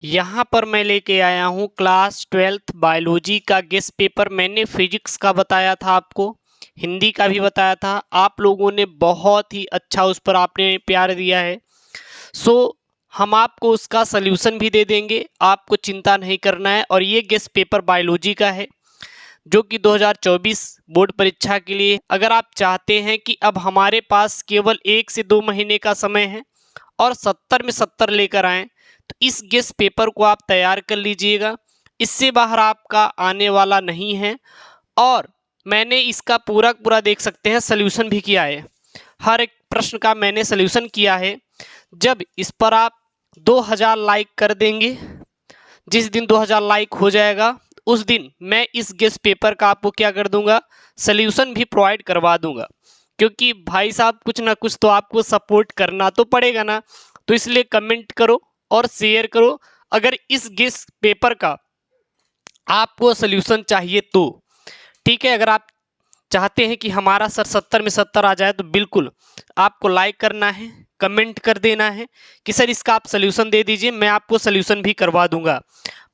यहाँ पर मैं लेके आया हूँ क्लास 12th बायोलॉजी का गेस्ट पेपर। मैंने फिजिक्स का बताया था आपको, हिंदी का भी बताया था। आप लोगों ने बहुत ही अच्छा उस पर आपने प्यार दिया है। सो हम आपको उसका सल्यूशन भी दे देंगे, आपको चिंता नहीं करना है। और ये गेस्ट पेपर बायोलॉजी का है जो कि 2024 बोर्ड परीक्षा के लिए। अगर आप चाहते हैं कि अब हमारे पास केवल 1 से 2 महीने का समय है और 70 में 70 लेकर आएँ, तो इस गेस्ट पेपर को आप तैयार कर लीजिएगा। इससे बाहर आपका आने वाला नहीं है। और मैंने इसका पूरा देख सकते हैं सल्यूशन भी किया है। हर एक प्रश्न का मैंने सल्यूशन किया है। जब इस पर आप 2000 लाइक कर देंगे, जिस दिन 2000 लाइक हो जाएगा उस दिन मैं इस गेस्ट पेपर का आपको क्या कर दूंगा, सल्यूशन भी प्रोवाइड करवा दूंगा। क्योंकि भाई साहब कुछ ना कुछ तो आपको सपोर्ट करना तो पड़ेगा ना। तो इसलिए कमेंट करो और शेयर करो अगर इस गेस्ट पेपर का आपको सल्यूशन चाहिए तो। ठीक है, अगर आप चाहते हैं कि हमारा सर 70 में 70 आ जाए तो बिल्कुल आपको लाइक करना है, कमेंट कर देना है कि सर इसका आप सल्यूशन दे दीजिए, मैं आपको सल्यूशन भी करवा दूंगा।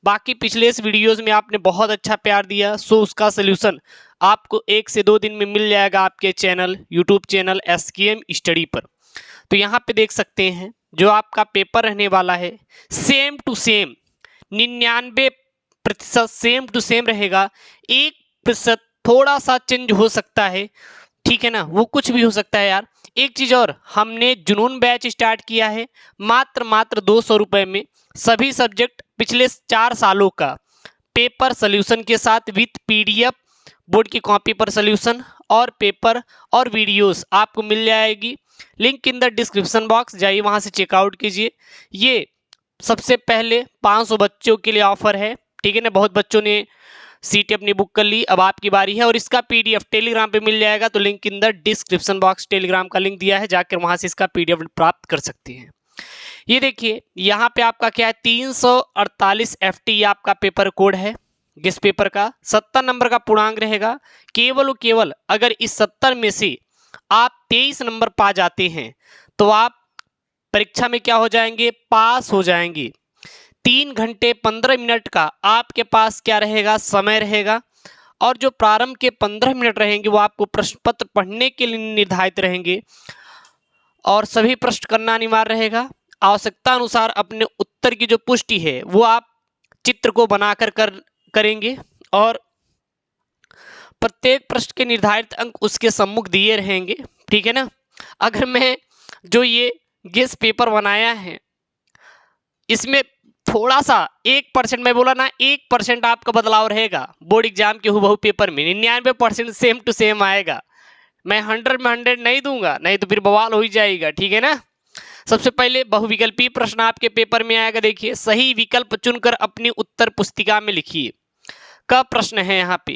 बाकी पिछले इस वीडियोस में आपने बहुत अच्छा प्यार दिया, सो उसका सल्यूशन आपको 1 से 2 दिन में मिल जाएगा आपके channel, YouTube channel SKM study पर। तो यहाँ पे देख सकते हैं जो आपका पेपर रहने वाला है same to same 99% same to same रहेगा। 1% थोड़ा सा चेंज हो सकता है, ठीक है ना, वो कुछ भी हो सकता है यार। एक चीज और, हमने जुनून बैच स्टार्ट किया है मात्र 200 रुपए में। सभी सब्जेक्ट पिछले 4 सालों का पेपर सॉल्यूशन के साथ विथ PDF, बोर्ड की कॉपी पर सॉल्यूशन और पेपर और वीडियोस आपको मिल जाएगी। Link in the description box, जाइए वहां से चेकआउट कीजिए। ये सबसे पहले 500 बच्चों के लिए ऑफर है, ठीक है ना। बहुत बच्चों ने सीट अपनी बुक कर ली, अब आपकी बारी है। और इसका PDF टेलीग्राम पे मिल जाएगा, तो link in the description box, Telegram का लिंक दिया है, जाकर वहां से इसका PDF प्राप्त कर सकते हैं। ये देखिए यहाँ पे आपका क्या है, 348 FT आपका पेपर कोड है गेस्ट पेपर का। 70 नंबर का पूर्णांक रहेगा। केवल और केवल अगर इस 70 में से आप 23 नंबर पा जाते हैं तो आप परीक्षा में क्या हो जाएंगे, पास हो जाएंगे। 3 घंटे 15 मिनट का आपके पास क्या रहेगा, समय रहेगा। और जो प्रारंभ के 15 मिनट रहेंगे वो आपको प्रश्न पत्र पढ़ने के लिए निर्धारित रहेंगे और सभी प्रश्न करना अनिवार्य रहेगा। आवश्यकता अनुसार अपने उत्तर की जो पुष्टि है वो आप चित्र को बनाकर करेंगे और प्रत्येक प्रश्न के निर्धारित अंक उसके सम्मुख दिए रहेंगे, ठीक है ना। अगर मैं जो ये गेस्ट पेपर बनाया है इसमें थोड़ा सा 1%, मैं बोला ना 1% आपका बदलाव रहेगा बोर्ड एग्जाम के हुबहू पेपर में, 99% सेम टू सेम आएगा। मैं 100 में 100 नहीं दूंगा, नहीं तो फिर बवाल हो ही जाएगा, ठीक है ना। सबसे पहले बहुविकल्पीय प्रश्न आपके पेपर में आएगा। देखिए, सही विकल्प चुनकर अपनी उत्तर पुस्तिका में लिखिए। का प्रश्न है यहाँ पे,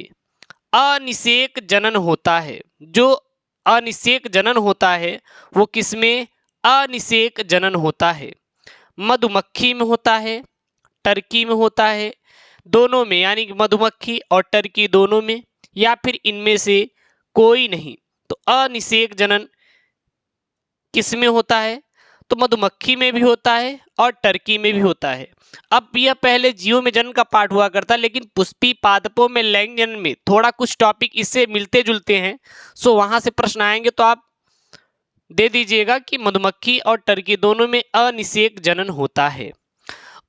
अनिषेक जनन होता है। जो अनिषेक जनन होता है वो किसमें अनिषेक जनन होता है? मधुमक्खी में होता है, टर्की में होता है, दोनों में, यानी कि मधुमक्खी और टर्की दोनों में, या फिर इनमें से कोई नहीं। तो अनिषेक जनन किसमें होता है? तो मधुमक्खी में भी होता है और टर्की में भी होता है। अब यह पहले जीवों में जनन का पाठ हुआ करता, लेकिन पुष्पी पादपों में लैंगिक जनन में थोड़ा कुछ टॉपिक इससे मिलते जुलते हैं। सो वहां से प्रश्न आएंगे तो आप दे दीजिएगा कि मधुमक्खी और टर्की दोनों में अनिषेक जनन होता है।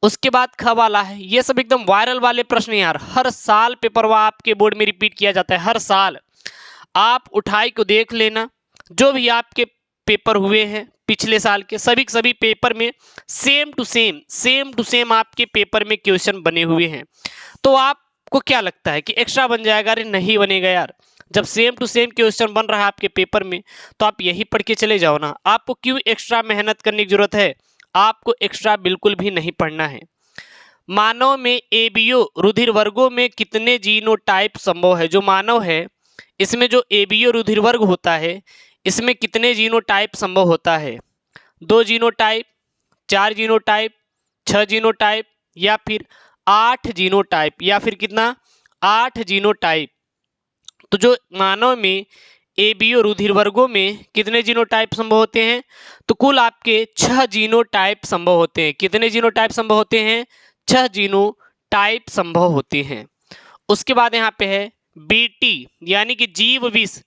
उसके बाद ख वाला है, ये सब एकदम वायरल वाले प्रश्न यार, हर साल पेपर आपके बोर्ड में रिपीट किया जाता है। हर साल आप उठाई को देख लेना, जो भी आपके पेपर हुए हैं पिछले साल के सभी पेपर में सेम टू सेम आपके पेपर में क्वेश्चन बने हुए हैं। तो आपको क्या लगता है कि एक्स्ट्रा बन जाएगा? अरे नहीं बनेगा यार। जब सेम टू सेम क्वेश्चन बन रहा है आपके पेपर में तो आप यही पढ़ के चले जाओ ना। आपको क्यों एक्स्ट्रा मेहनत करने की जरूरत है? आपको एक्स्ट्रा बिल्कुल भी नहीं पढ़ना है। मानव में एबीओ रुधिर वर्गों में कितने जीनोटाइप संभव है? जो मानव है इसमें जो एबीओ रुधिर वर्ग होता है इसमें कितने जीनोटाइप संभव होता है? 2 जीनोटाइप, 4 जीनोटाइप, 6 जीनोटाइप, या फिर 8 जीनोटाइप, या फिर कितना, 8 जीनोटाइप। तो जो मानव में एबीओ रुधिर वर्गों में कितने जीनोटाइप संभव होते हैं? तो कुल आपके 6 जीनोटाइप संभव होते हैं। कितने जीनोटाइप संभव होते हैं? 6 जीनोटाइप संभव होते हैं। उसके बाद यहाँ पे है बीटी यानी कि जीव विष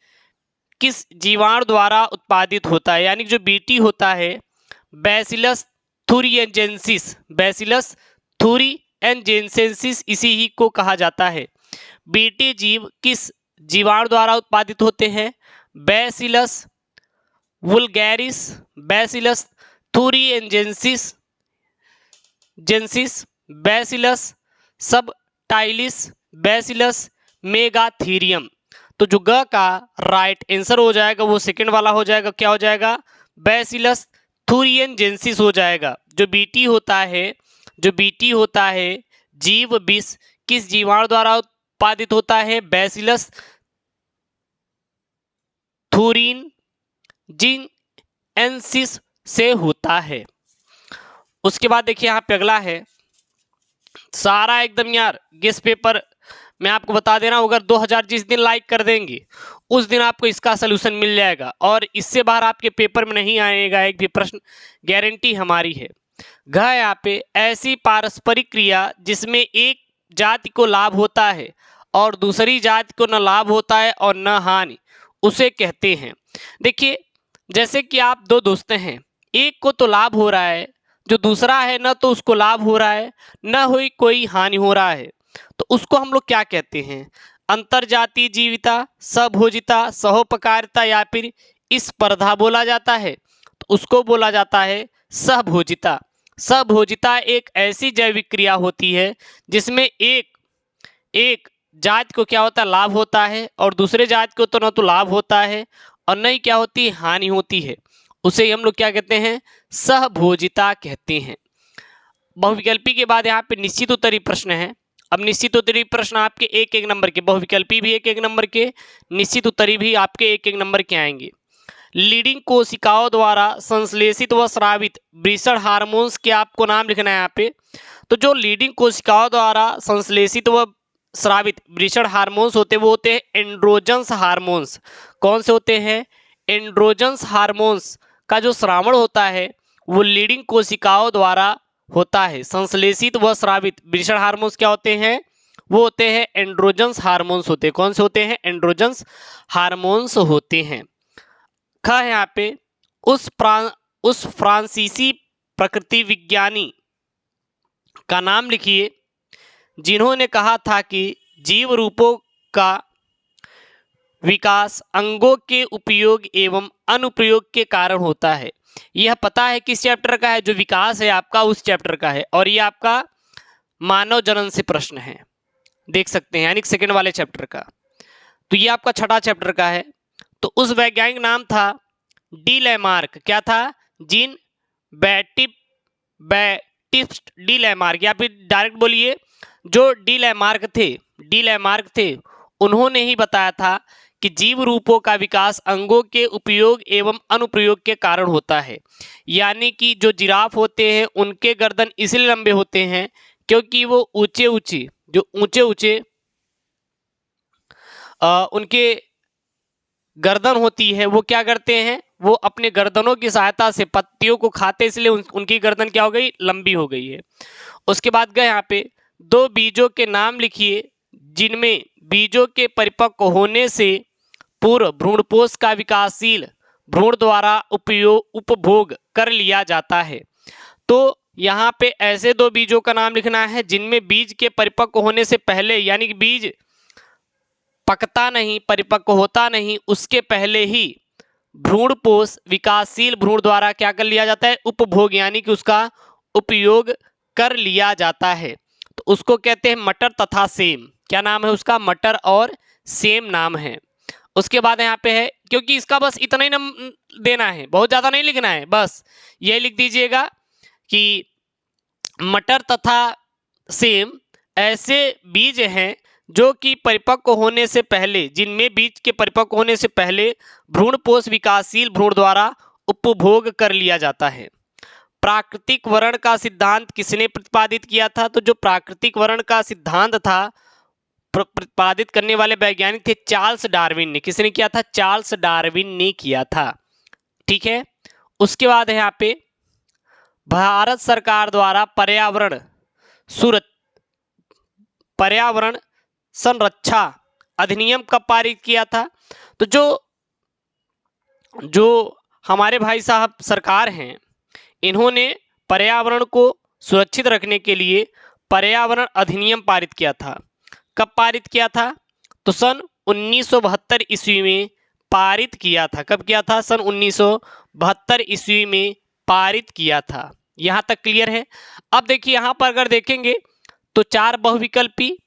किस जीवाणु द्वारा उत्पादित होता है, यानी कि जो बीटी होता है बैसिलस थुरिएंजेंसिस, बैसिलस थुरिएंजेंसेंसिस इसी ही को कहा जाता है। बीटी जीव किस जीवाणु द्वारा उत्पादित होते हैं, बैसिलस वुल्गैरिस, बैसिलस थुरिएंजेंसिस जेंसिस, बैसिलस सबटाइलिस, बैसिलस मेगाथीरियम। तो जो ग का राइट आंसर हो जाएगा वो सेकंड वाला हो जाएगा, क्या हो जाएगा, बैसिलस थुरिएंजेंसिस हो जाएगा। जो बीटी होता है, जो बीटी होता है जीव विष किस जीवाणु द्वारा उत्पादित होता है, बैसिलस थुरिएंजेंसिस से होता है। उसके बाद देखिए यहाँ पे अगला है, सारा एकदम यार गेस पेपर मैं आपको बता दे रहा हूँ, अगर 2000 जिस दिन लाइक कर देंगे उस दिन आपको इसका सलूशन मिल जाएगा और इससे बाहर आपके पेपर में नहीं आएगा एक भी प्रश्न, गारंटी हमारी है। घ यहाँ पे ऐसी पारस्परिक क्रिया जिसमें एक जाति को लाभ होता है और दूसरी जाति को न लाभ होता है और न हानि, उसे कहते हैं। देखिए जैसे कि आप दो दोस्त हैं, एक को तो लाभ हो रहा है, जो दूसरा है न तो उसको लाभ हो रहा है न हुई कोई हानि हो रहा है, तो उसको हम लोग क्या कहते हैं, अंतरजातीय जीविता, सहभोजिता, सहोपकारिता या फिर स्पर्धा बोला जाता है, तो उसको बोला जाता है सहभोजिता। सहभोजिता एक ऐसी जैविक क्रिया होती है जिसमें एक जाति को क्या होता है, लाभ होता है और दूसरे जाति को तो न तो लाभ होता है और न ही क्या होती है, हानि होती है, उसे हम लोग क्या कहते हैं, सहभोजिता कहते हैं। बहुविकल्पी के बाद यहाँ पे निश्चित उत्तरीय प्रश्न है। अब निश्चित उत्तरीय प्रश्न आपके एक एक नंबर के, बहुविकल्पी भी एक एक नंबर के, निश्चित उत्तरीय भी आपके एक एक नंबर के आएंगे। लीडिंग कोशिकाओं द्वारा संश्लेषित व स्रावित वृषण हार्मोन्स के आपको नाम लिखना है यहाँ पे। तो जो लीडिंग कोशिकाओं द्वारा संश्लेषित व स्रावित वृषण हार्मोन्स होते हैं वो होते हैं एंड्रोजन्स हार्मोन्स। कौन से होते हैं, एंड्रोजन्स हार्मोन्स का जो श्रावण होता है वो लीडिंग कोशिकाओं द्वारा होता है। संश्लेषित व स्रावित वृषण हार्मोन्स क्या होते हैं, वो होते हैं एंड्रोजन्स हार्मोन्स होते हैं। कौन से होते हैं, एंड्रोजन्स हार्मोन्स होते हैं। ख यहाँ पे उस फ्रांसीसी प्रकृति विज्ञानी का नाम लिखिए जिन्होंने कहा था कि जीव रूपों का विकास अंगों के उपयोग एवं अनुप्रयोग के कारण होता है। यह पता है किस चैप्टर का है, जो विकास है आपका उस चैप्टर का है और ये आपका मानव जनन से प्रश्न है, देख सकते हैं, यानी सेकंड वाले चैप्टर का। तो ये आपका छठा चैप्टर का है। तो उस वैज्ञानिक नाम था डी लैमार्क, क्या था, जीन बैटिस्ट डी लैमार्क, या फिर डायरेक्ट बोलिए जो डी लैमार्क थे, उन्होंने ही बताया था कि जीव रूपों का विकास अंगों के उपयोग एवं अनुप्रयोग के कारण होता है। यानी कि जो जिराफ होते हैं उनके गर्दन इसलिए लंबे होते हैं क्योंकि वो ऊंचे ऊंचे उनके गर्दन होती है, वो क्या करते हैं, वो अपने गर्दनों की सहायता से पत्तियों को खाते, इसलिए उनकी गर्दन क्या हो गई, लंबी हो गई है। उसके बाद गए यहाँ पे दो बीजों के नाम लिखिए जिनमें बीजों के परिपक्व होने से पूर्व भ्रूणपोष का विकासशील भ्रूण द्वारा उपभोग कर लिया जाता है। तो यहाँ पे ऐसे दो बीजों का नाम लिखना है जिनमें बीज के परिपक्व होने से पहले, यानी कि बीज पकता नहीं, परिपक्व होता नहीं, उसके पहले ही भ्रूणपोष विकासशील भ्रूण द्वारा क्या कर लिया जाता है, उपभोग, यानी कि उसका उपयोग कर लिया जाता है। तो उसको कहते हैं मटर तथा सेम। क्या नाम है उसका, मटर और सेम नाम है। उसके बाद यहाँ पे है, क्योंकि इसका बस इतना ही नाम देना है, बहुत ज़्यादा नहीं लिखना है, बस ये लिख दीजिएगा कि मटर तथा सेम ऐसे बीज हैं जो कि परिपक्व होने से पहले, जिनमें बीज के परिपक्व होने से पहले भ्रूणपोष विकासशील भ्रूण द्वारा उपभोग कर लिया जाता है। प्राकृतिक वर्ण का सिद्धांत किसने प्रतिपादित किया था, तो जो प्राकृतिक वर्ण का सिद्धांत था प्रतिपादित करने वाले वैज्ञानिक थे चार्ल्स डार्विन ने। किसने किया था, चार्ल्स डार्विन ने किया था, ठीक है। उसके बाद है यहाँ पे भारत सरकार द्वारा पर्यावरण सुरक्षा पर्यावरण संरक्षा अधिनियम कब पारित किया था? तो जो हमारे भाई साहब सरकार हैं, इन्होंने पर्यावरण को सुरक्षित रखने के लिए पर्यावरण अधिनियम पारित किया था। कब पारित किया था? तो सन 1972 ईस्वी में पारित किया था। कब किया था? सन 1972 ईस्वी में पारित किया था। यहाँ तक क्लियर है? अब देखिए यहाँ पर अगर देखेंगे तो 4 बहुविकल्पी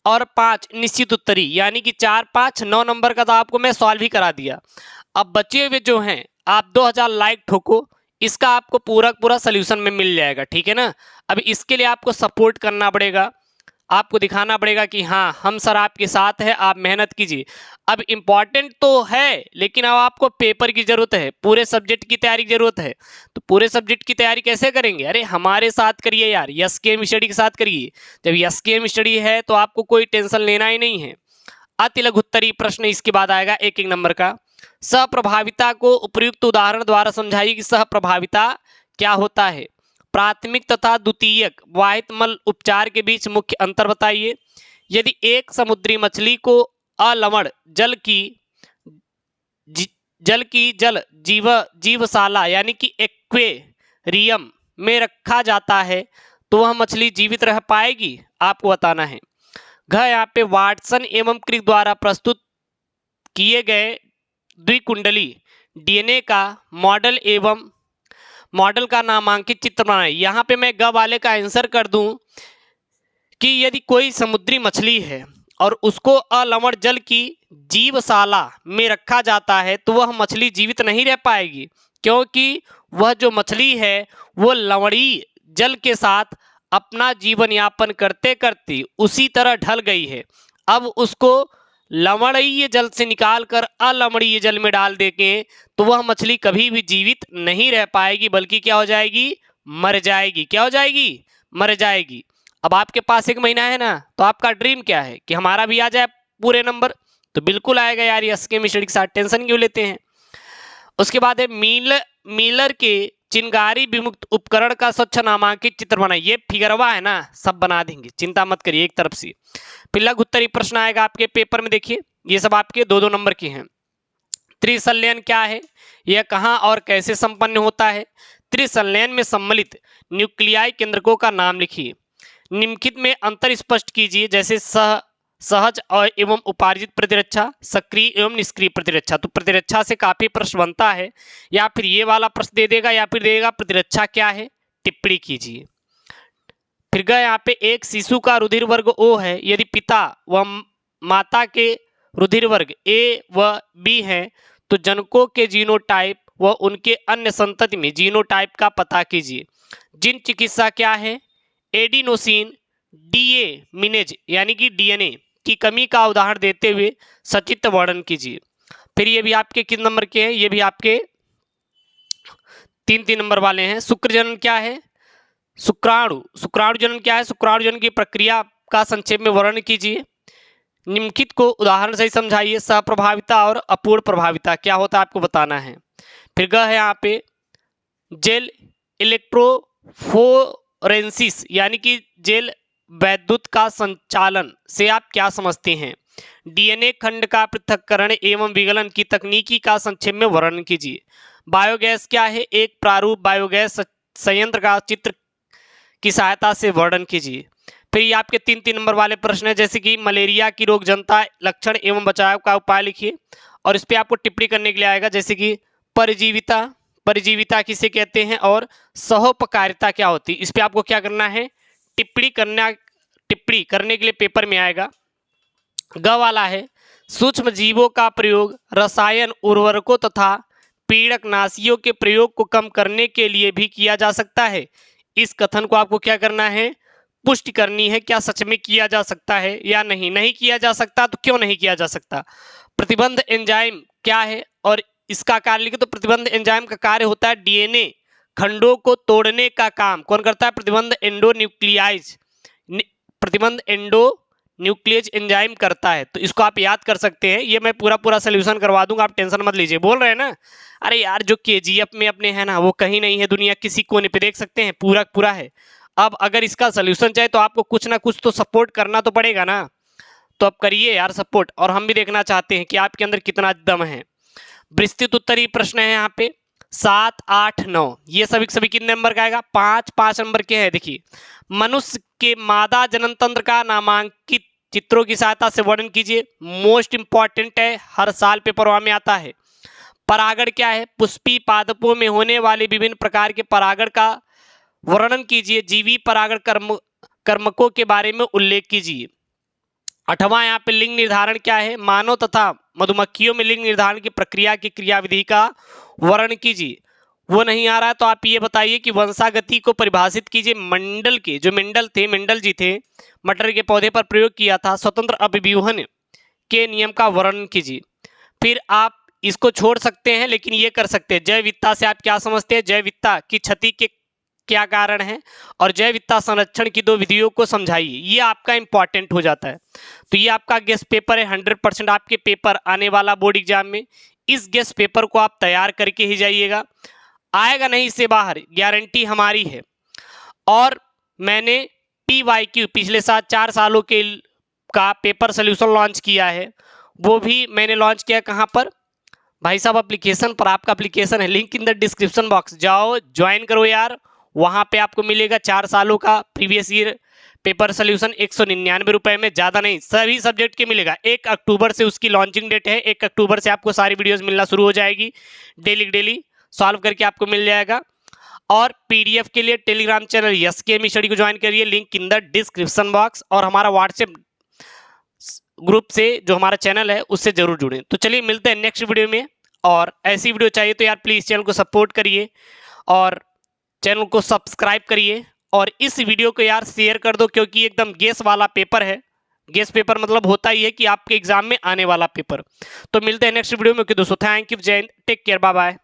और 5 निश्चित उत्तरी, यानी कि 4, 5, 9 नंबर का तो आपको मैं सॉल्व ही करा दिया। अब बचे हुए जो हैं आप 2000 लाइक ठोको, इसका आपको पूरा सोल्यूशन में मिल जाएगा, ठीक है ना। अब इसके लिए आपको सपोर्ट करना पड़ेगा, आपको दिखाना पड़ेगा कि हाँ हम सर आपके साथ है, आप मेहनत कीजिए। अब इम्पॉर्टेंट तो है, लेकिन अब आपको पेपर की ज़रूरत है, पूरे सब्जेक्ट की तैयारी की ज़रूरत है। तो पूरे सब्जेक्ट की तैयारी कैसे करेंगे? अरे हमारे साथ करिए यार, एसकेएम स्टडी के साथ करिए। जब एसकेएम स्टडी है तो आपको कोई टेंशन लेना ही नहीं है। अति लघुत्तरी प्रश्न इसके बाद आएगा 1-1 नंबर का। सहप्रभाविता को उपयुक्त उदाहरण द्वारा समझाइए कि सहप्रभाविता क्या होता है। प्राथमिक तथा द्वितीयक वाहित मल उपचार के बीच मुख्य अंतर बताइए। यदि एक समुद्री मछली को अलवण जल जीवशाला यानी कि एक्वेरियम में रखा जाता है तो वह मछली जीवित रह पाएगी? आपको बताना है। यहाँ पे वाटसन एवं क्रिक द्वारा प्रस्तुत किए गए द्विकुंडली डीएनए का मॉडल का नामांकित चित्र बनाएं। यहाँ पे मैं ग वाले का आंसर कर दूं कि यदि कोई समुद्री मछली है और उसको अलवण जल की जीवशाला में रखा जाता है तो वह मछली जीवित नहीं रह पाएगी, क्योंकि वह जो मछली है वो लवणीय जल के साथ अपना जीवन यापन करते करते उसी तरह ढल गई है। अब उसको लवणीय जल से निकालकर अलवणीय जल में डाल देंगे तो वह मछली कभी भी जीवित नहीं रह पाएगी, बल्कि क्या हो जाएगी? मर जाएगी। क्या हो जाएगी? मर जाएगी। अब आपके पास 1 महीना है ना, तो आपका ड्रीम क्या है कि हमारा भी आ जाए पूरे नंबर? तो बिल्कुल आएगा यार, एसकेएम स्टडी के साथ टेंशन क्यों लेते हैं। उसके बाद है मिलर के चिंगारी विमुक्त उपकरण का स्वच्छ नामांकित चित्र बनाइए। ये फिगरवा है ना, सब बना देंगे, चिंता मत करिए एक तरफ से। फिर लघुत्तरी प्रश्न आएगा आपके पेपर में, देखिए ये सब आपके 2-2 नंबर के हैं। त्रिसंलयन क्या है? यह कहाँ और कैसे संपन्न होता है? त्रिसंलयन में सम्मिलित न्यूक्लियाई केंद्रकों का नाम लिखिए। निम्नलिखित में अंतर स्पष्ट कीजिए, जैसे सहज और एवं उपार्जित प्रतिरक्षा, सक्रिय एवं निष्क्रिय प्रतिरक्षा। तो प्रतिरक्षा से काफी प्रश्न बनता है, या फिर ये वाला प्रश्न दे देगा या फिर देगा प्रतिरक्षा क्या है, टिप्पणी कीजिए। फिर गए यहाँ पे एक शिशु का रुधिर वर्ग O है, यदि पिता व माता के रुधिर वर्ग A व B हैं तो जनकों के जीनोटाइप व उनके अन्य संतति में जीनोटाइप का पता कीजिए। जिन चिकित्सा क्या है? एडिनोसिन डीएमिनेज यानी कि डीएनए की कमी का उदाहरण देते हुए सचित्र वर्णन कीजिए। फिर ये भी आपके कितने नंबर के हैं? ये भी आपके 3-3 नंबर वाले हैं। शुक्र जनन क्या है? शुक्राणु जनन क्या है? शुक्राणु जनन की प्रक्रिया का संक्षेप में वर्णन कीजिए। निम्नलिखित को उदाहरण से ही समझाइए। सहप्रभाविता और अपूर्ण प्रभाविता क्या होता है आपको बताना है। फिर है यहाँ पे जेल इलेक्ट्रोफोरेंसिस यानी कि जेल वैद्युत का संचालन से आप क्या समझते हैं? डीएनए खंड का पृथक्करण एवं विगलन की तकनीकी का संक्षेप में वर्णन कीजिए। बायोगैस क्या है? एक प्रारूप बायोगैस संयंत्र का चित्र की सहायता से वर्णन कीजिए। फिर ये आपके 3-3 नंबर वाले प्रश्न है, जैसे कि मलेरिया की रोगजनता लक्षण एवं बचाव का उपाय लिखिए, और इस पे आपको टिप्पणी करने के लिए आएगा, जैसे कि परिजीविता किसे कहते हैं और सहोपकारिता क्या होती है। इस पे आपको क्या करना है? टिप्पणी करने के लिए पेपर में आएगा। ग वाला है सूक्ष्म जीवों का प्रयोग रसायन उर्वरकों तथा पीड़कनाशियों के प्रयोग को कम करने के लिए भी किया जा सकता है। इस कथन को आपको क्या करना है? पुष्टि करनी है, क्या सच में किया जा सकता है या नहीं। नहीं किया जा सकता तो क्यों नहीं किया जा सकता। प्रतिबंध एंजाइम क्या है और इसका कार्य लिखे। तो प्रतिबंध एंजाइम का कार्य होता है डीएनए खंडों को तोड़ने का काम कौन करता है? प्रतिबंध एंडोन्यूक्लियज एंजाइम करता है। तो इसको आप याद कर सकते हैं, ये मैं पूरा सोल्यूशन करवा दूंगा, आप टेंशन मत लीजिए। बोल रहे हैं ना, अरे यार जो केजीएफ में अपने है ना वो कहीं नहीं है दुनिया किसी कोने पे, देख सकते हैं पूरा है। अब अगर इसका सोल्यूशन चाहिए तो आपको कुछ ना कुछ तो सपोर्ट करना तो पड़ेगा ना, तो अब करिए यार सपोर्ट, और हम भी देखना चाहते हैं कि आपके अंदर कितना दम है। विस्तृत उत्तरीय प्रश्न है यहाँ पे 7, 8, 9, ये सभी कितने नंबर का आएगा? 5 नंबर के हैं। देखिए, मनुष्य के मादा जनन तंत्र का नामांकित चित्रों की सहायता से वर्णन कीजिए। मोस्ट इंपॉर्टेंट है, हर साल पेपर में आता है। परागण क्या है? पुष्पी पादपों में होने वाले विभिन्न प्रकार के परागण का वर्णन कीजिए। जीवी परागण कर्मकों के बारे में उल्लेख कीजिए। 8वां यहाँ पे लिंग निर्धारण क्या है? मानव तथा मधुमक्खियों में लिंग निर्धारण की प्रक्रिया की क्रियाविधि का वर्णन कीजिए। वो नहीं आ रहा है तो आप ये बताइए कि वंशागति को परिभाषित कीजिए। मंडल के जो मेंडल जी थे, मटर के पौधे पर प्रयोग किया था। स्वतंत्र अभिव्यूहन के नियम का वर्णन कीजिए। फिर आप इसको छोड़ सकते हैं, लेकिन ये कर सकते हैं। जैव विविधता से आप क्या समझते हैं? जैव विविधता की क्षति के क्या कारण है, और जैव विविधता संरक्षण की 2 विधियों को समझाइए। ये आपका इंपॉर्टेंट हो जाता है। तो ये आपका गेस्ट पेपर है। 100% आपके पेपर आने वाला बोर्ड एग्जाम में। इस गेस्ट पेपर को आप तैयार करके ही जाइएगा, आएगा नहीं इससे बाहर, गारंटी हमारी है। और मैंने PYQ पिछले 4 सालों के का पेपर सोल्यूशन लॉन्च किया है। वो भी मैंने लॉन्च किया कहाँ पर भाई साहब? एप्लीकेशन पर। आपका एप्लीकेशन है, link in the description box, जाओ ज्वाइन करो यार। वहां पे आपको मिलेगा 4 सालों का प्रीवियस ईयर पेपर सोल्यूशन 199 रुपए में, ज़्यादा नहीं, सभी सब्जेक्ट के मिलेगा। 1 अक्टूबर से उसकी लॉन्चिंग डेट है। 1 अक्टूबर से आपको सारी वीडियोस मिलना शुरू हो जाएगी। डेली सॉल्व करके आपको मिल जाएगा। और PDF के लिए टेलीग्राम चैनल SKM स्टडी को ज्वाइन करिए, link in the description box. और हमारा व्हाट्सएप ग्रुप से जो हमारा चैनल है उससे जरूर जुड़ें। तो चलिए मिलते हैं नेक्स्ट वीडियो में। और ऐसी वीडियो चाहिए तो यार प्लीज़ चैनल को सपोर्ट करिए और चैनल को सब्सक्राइब करिए। और इस वीडियो को यार शेयर कर दो, क्योंकि एकदम गेस वाला पेपर है। गेस पेपर मतलब होता ही है कि आपके एग्जाम में आने वाला पेपर। तो मिलते हैं नेक्स्ट वीडियो में। दोस्तों थैंक यू, जय हिंद, टेक केयर, बाय बाय।